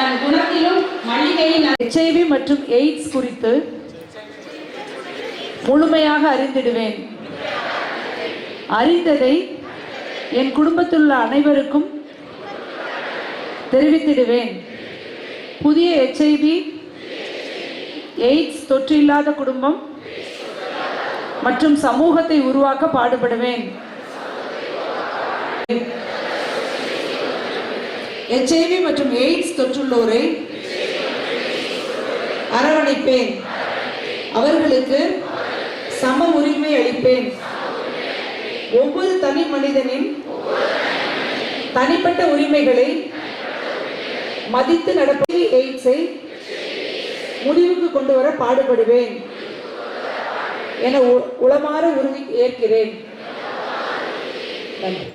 தன் குணத்திலும் மல்லிகையின் HIV மற்றும் AIDS குறித்து முழுமையாக அறிந்திடுவேன். அறிந்ததை என் குடும்பத்திலுள்ள அனைவருக்கும் தெரிவித்திடுவேன். புதிய HIV எய்ட்ஸ் தொற்று இல்லாத குடும்பம் மற்றும் சமூகத்தை உருவாக்க பாடுபடுவேன். HIV மற்றும் எய்ட்ஸ் தொற்றுள்ளோரை அரவணைப்பேன். அவர்களுக்கு சம உரிமை அளிப்பேன். ஒவ்வொரு தனி மனிதனின் தனிப்பட்ட உரிமைகளை மதித்து நடப்பது எய்ட்ஸை முடிவுக்கு கொண்டு வர பாடுபடுவேன் என உளமாற உறுதி ஏற்கிறேன். நன்றி.